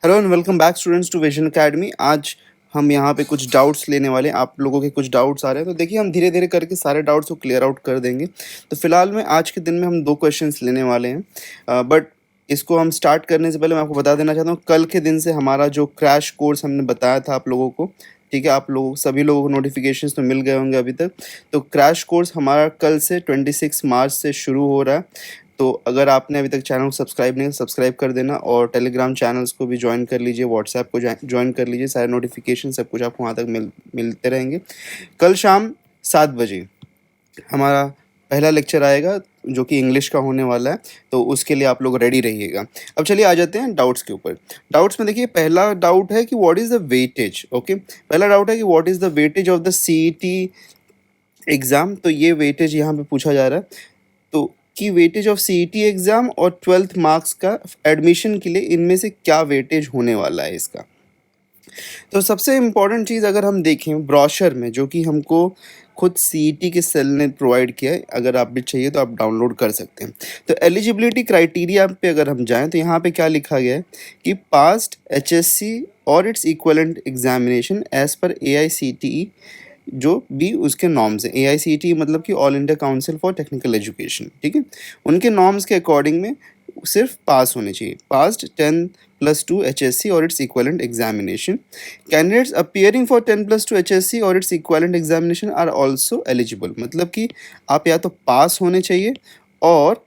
Hello and welcome back students to Vision Academy. आज हम यहाँ पे कुछ डाउट्स लेने वाले हैं। आप लोगों के कुछ डाउट्स आ रहे हैं तो देखिए हम धीरे धीरे करके सारे डाउट्स को क्लियर आउट कर देंगे। तो फिलहाल में आज के दिन में हम दो क्वेश्चंस लेने वाले हैं, बट इसको हम स्टार्ट करने से पहले मैं आपको बता देना चाहता हूँ, कल के दिन से हमारा जो क्रैश कोर्स हमने बताया था आप लोगों को, ठीक है, आप लोग सभी लोगों को नोटिफिकेशंस तो मिल गए होंगे अभी तक। तो क्रैश कोर्स हमारा कल से 26 मार्च से शुरू हो रहा है। तो अगर आपने अभी तक चैनल को सब्सक्राइब नहीं सब्सक्राइब कर देना और टेलीग्राम चैनल्स को भी ज्वाइन कर लीजिए, व्हाट्सएप को ज्वाइन कर लीजिए। सारे नोटिफिकेशन सब कुछ आपको वहाँ तक मिलते रहेंगे। कल शाम 7 बजे हमारा पहला लेक्चर आएगा जो कि इंग्लिश का होने वाला है, तो उसके लिए आप लोग रेडी रहिएगा। अब चलिए आ जाते हैं डाउट्स के ऊपर। डाउट्स में देखिए पहला डाउट है कि what is the weightage. Okay, पहला डाउट है कि what is the weightage of the CET exam. तो ये वेटेज यहाँ पे पूछा जा रहा है, तो कि वेटेज ऑफ सीईटी एग्ज़ाम और 12th मार्क्स का एडमिशन के लिए इनमें से क्या वेटेज होने वाला है इसका। तो सबसे इम्पॉर्टेंट चीज़ अगर हम देखें ब्रोशर में, जो कि हमको खुद सीईटी के सेल ने प्रोवाइड किया है, अगर आप भी चाहिए तो आप डाउनलोड कर सकते हैं। तो एलिजिबिलिटी क्राइटेरिया पे अगर हम जाएं तो यहाँ पे क्या लिखा गया है कि पास्ट एचएससी और its equivalent examination as per AICTE, जो भी उसके नॉर्म्स हैं। एआईसीटीई मतलब कि all India council for technical education, ठीक है, उनके नॉर्म्स के अकॉर्डिंग में सिर्फ पास होने चाहिए, पास्ट 10+2 HSC और its equivalent examination. Candidates appearing for 10+2 HSC और its equivalent examination are also eligible, मतलब कि आप या तो पास होने चाहिए और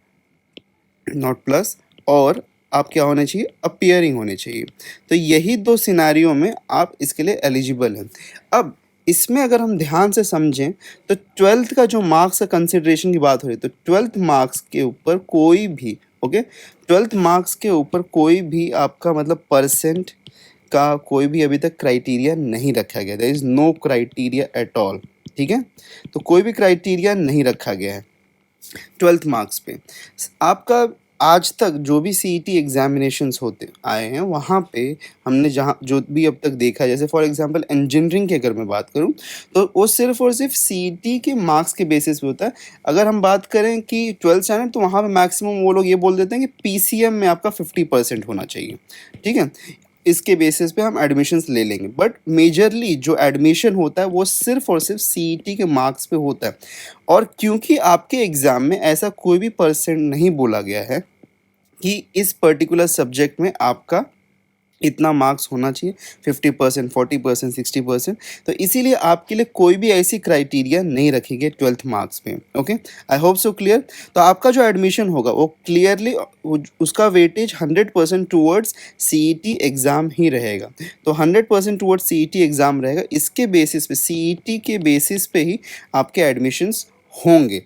नॉट प्लस, और आप क्या होने चाहिए, अपीयरिंग होने चाहिए। तो यही दो सिनारियों में आप इसके लिए एलिजिबल हैं। अब इसमें अगर हम ध्यान से समझें तो 12th का जो मार्क्स का कंसिडरेशन की बात हो रही है, तो 12th मार्क्स के ऊपर कोई भी, ओके, 12th मार्क्स के ऊपर कोई भी आपका मतलब परसेंट का कोई भी अभी तक क्राइटेरिया नहीं रखा गया। There is no criteria at all, ठीक है, तो कोई भी क्राइटेरिया नहीं रखा गया है 12th मार्क्स पे। आपका आज तक जो भी सीईटी एग्जामिनेशंस होते आए हैं वहाँ पे हमने जहाँ जो भी अब तक देखा है, जैसे फॉर एग्जांपल इंजीनियरिंग की अगर मैं बात करूँ तो वो सिर्फ और सिर्फ सीईटी के मार्क्स के बेसिस पे होता है। अगर हम बात करें कि 12th स्टैंडर्ड, तो वहाँ पे मैक्सिमम वो लोग ये बोल देते हैं कि पीसीएम में आपका 50% होना चाहिए, ठीक है, इसके बेसिस पे हम एडमिशन्स ले लेंगे। बट मेजरली जो एडमिशन होता है वो सिर्फ और सिर्फ सीईटी के मार्क्स पे होता है। और क्योंकि आपके एग्ज़ाम में ऐसा कोई भी परसेंट नहीं बोला गया है कि इस पर्टिकुलर सब्जेक्ट में आपका इतना मार्क्स होना चाहिए, 50%, 40%, 60%, तो इसीलिए आपके लिए कोई भी ऐसी क्राइटेरिया नहीं रखी गई 12th मार्क्स में। Okay, I hope so clear. तो आपका जो एडमिशन होगा वो क्लियरली उसका वेटेज 100% टूवर्ड्स सीईटी एग्ज़ाम ही रहेगा। तो 100% टूवर्ड्स सीईटी एग्ज़ाम रहेगा, इसके बेसिस पे, सीईटी के बेसिस पे ही आपके एडमिशन्स होंगे।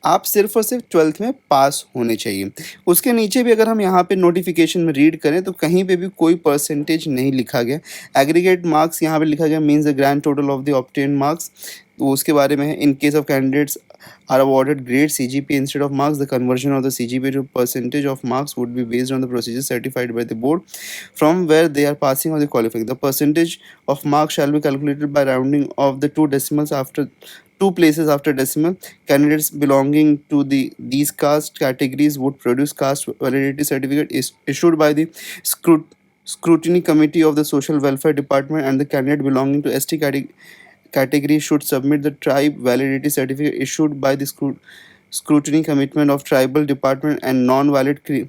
आप सिर्फ और सिर्फ 12th में पास होने चाहिए। उसके नीचे भी अगर हम यहाँ पे नोटिफिकेशन में रीड करें तो कहीं पे भी कोई परसेंटेज नहीं लिखा गया। एग्रीगेट मार्क्स यहाँ पे लिखा गया means the grand total of the obtained marks, तो उसके बारे में है। In case of candidates are awarded grade CGPA instead of marks, the conversion of the CGPA to percentage of marks would be based on the procedure certified by the board from where they are passing और the qualifying. The percentage of marks shall be calculated by rounding off the 2 decimals after 2 places after decimal. Candidates belonging to these caste categories would produce caste validity certificate is issued by the scrutiny committee of the social welfare department, and the candidate belonging to ST category should submit the tribe validity certificate issued by the scrutiny committee of tribal department, and non-valid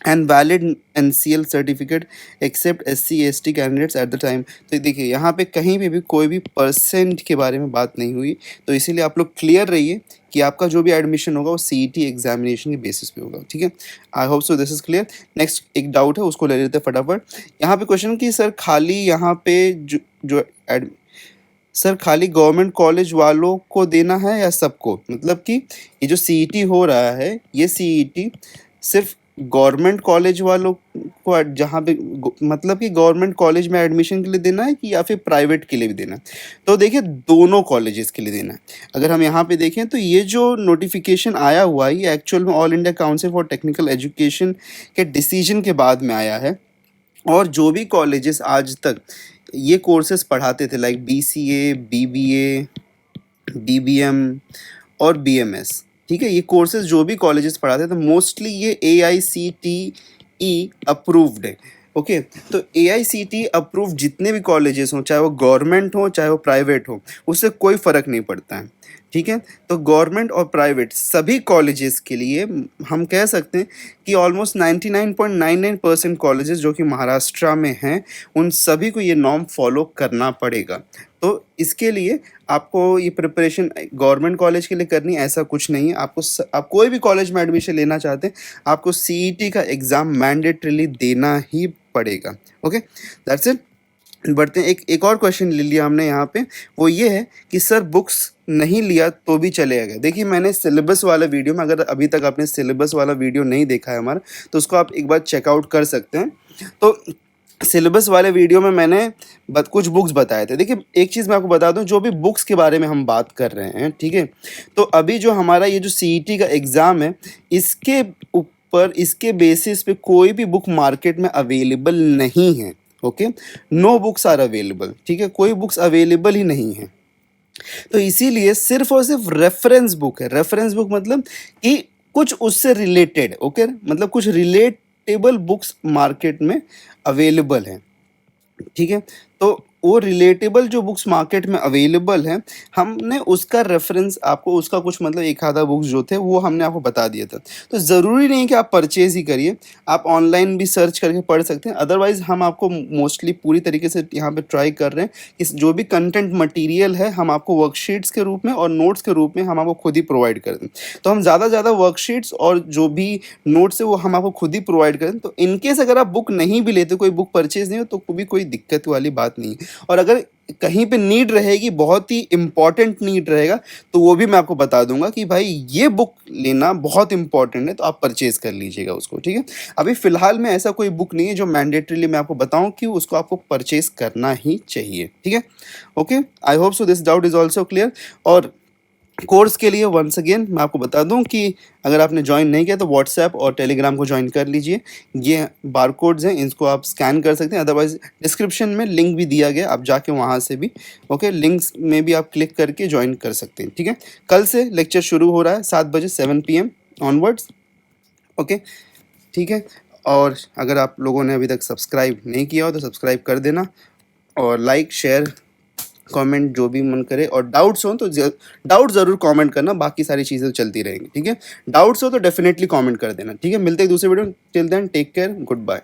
and valid NCL certificate except SC/ST candidates at the time. तो देखिए यहाँ पे कहीं पे भी कोई भी percent के बारे में बात नहीं हुई, तो इसीलिए आप लोग क्लियर रहिए कि आपका जो भी एडमिशन होगा वो सीईटी एग्जामिनेशन के बेसिस पे होगा, ठीक है। I hope so this is clear. Next एक डाउट है, उसको ले लेते हैं फटाफट। यहाँ पे क्वेश्चन कि सर खाली यहाँ पे जो सर खाली गवर्नमेंट कॉलेज वालों को देना है या सबको, मतलब कि ये जो सीईटी हो रहा है ये सीईटी सिर्फ गवर्नमेंट कॉलेज वालों को जहाँ पे मतलब कि गवर्नमेंट कॉलेज में एडमिशन के लिए देना है कि या फिर प्राइवेट के लिए भी देना है। तो देखिए दोनों कॉलेजेस के लिए देना है। अगर हम यहाँ पे देखें तो ये जो नोटिफिकेशन आया हुआ है ये एक्चुअल में all India council for technical education के डिसीजन के बाद में आया है। और जो भी कॉलेजेस आज तक ये कोर्सेज पढ़ाते थे लाइक BCA, BBA, BBM और BMS, ठीक है, ये कोर्सेज जो भी कॉलेजेस पढ़ाते हैं तो मोस्टली ये AICTE अप्रूव्ड है। ओके, तो एआईसीटी अप्रूव जितने भी कॉलेजेस हों, चाहे वो गवर्नमेंट हो चाहे वो प्राइवेट हो, उससे कोई फ़र्क नहीं पड़ता है, ठीक है। तो गवर्नमेंट और प्राइवेट सभी कॉलेजेस के लिए हम कह सकते हैं कि ऑलमोस्ट 99.99% कॉलेजेस जो कि महाराष्ट्र में हैं, उन सभी को ये नॉर्म फॉलो करना पड़ेगा। तो इसके लिए आपको ये प्रिपरेशन गवर्नमेंट कॉलेज के लिए करनी ऐसा कुछ नहीं है। आप कोई भी कॉलेज में एडमिशन लेना चाहते हैं, आपको सीईटी का एग्ज़ाम मैंडेटरीली देना ही पड़ेगा। Okay, that's it. बढ़ते हैं, एक और क्वेश्चन ले लिया हमने यहाँ पे, वो ये है कि सर बुक्स नहीं लिया तो भी चलेगा। देखिए मैंने सिलेबस वाला वीडियो में, अगर अभी तक आपने सिलेबस वाला वीडियो नहीं देखा है हमारा, तो उसको आप एक बार चेकआउट कर सकते हैं। तो सिलेबस वाले वीडियो में मैंने कुछ बुक्स बताए थे। देखिए एक चीज़ मैं आपको बता दूं, जो भी बुक्स के बारे में हम बात कर रहे हैं, ठीक है, तो अभी जो हमारा ये जो सीईटी का एग्ज़ाम है, इसके ऊपर, इसके बेसिस पे कोई भी बुक मार्केट में अवेलेबल नहीं है। Okay, no books are available, ठीक है, कोई बुक्स अवेलेबल ही नहीं है। तो इसीलिए सिर्फ और सिर्फ रेफरेंस बुक है। रेफरेंस बुक मतलब कि कुछ उससे रिलेटेड, ओके, मतलब कुछ रिलेटेबल बुक्स मार्केट में अवेलेबल हैं, ठीक है। तो वो रिलेटेबल जो बुक्स मार्केट में अवेलेबल हैं, हमने उसका रेफरेंस आपको, उसका कुछ मतलब एक आधा बुक्स जो थे वो हमने आपको बता दिया था। तो ज़रूरी नहीं है कि आप परचेज़ ही करिए, आप ऑनलाइन भी सर्च करके पढ़ सकते हैं। अदरवाइज़ हम आपको मोस्टली पूरी तरीके से यहाँ पे ट्राई कर रहे हैं कि जो भी कंटेंट मटेरियल है, हम आपको वर्कशीट्स के रूप में और नोट्स के रूप में हम आपको खुद ही प्रोवाइड कर दें। तो हम ज़्यादा से ज़्यादा वर्कशीट्स और जो भी नोट्स है वो हम आपको खुद ही प्रोवाइड करें। तो इनकेस अगर आप बुक नहीं भी लेते, कोई बुक परचेज़ नहीं हो, तो भी कोई दिक्कत वाली बात नहीं है। और अगर कहीं पे नीड रहेगी, बहुत ही इम्पॉर्टेंट नीड रहेगा, तो वो भी मैं आपको बता दूंगा कि भाई ये बुक लेना बहुत इंपॉर्टेंट है, तो आप परचेज कर लीजिएगा उसको, ठीक है। अभी फ़िलहाल में ऐसा कोई बुक नहीं है जो मैंडेटरीली मैं आपको बताऊं कि उसको आपको परचेज करना ही चाहिए, ठीक है। Okay, I hope so this doubt is also clear. और कोर्स के लिए वंस अगेन मैं आपको बता दूं कि अगर आपने ज्वाइन नहीं किया तो व्हाट्सएप और टेलीग्राम को ज्वाइन कर लीजिए। ये बारकोड्स हैं, इसको आप स्कैन कर सकते हैं। अदरवाइज डिस्क्रिप्शन में लिंक भी दिया गया, आप जाके वहाँ से भी, ओके, लिंक्स में भी आप क्लिक करके ज्वाइन कर सकते हैं, ठीक है। कल से लेक्चर शुरू हो रहा है 7 बजे, 7 PM ऑनवर्ड्स, ओके, ठीक है। और अगर आप लोगों ने अभी तक सब्सक्राइब नहीं किया हो तो सब्सक्राइब कर देना, और लाइक शेयर कमेंट जो भी मन करे, और डाउट्स हो तो डाउट ज़रूर कमेंट करना, बाकी सारी चीज़ें तो चलती रहेंगी, ठीक है। डाउट्स हो तो डेफिनेटली कमेंट कर देना, ठीक है। मिलते हैं दूसरे video, till then take care, good bye.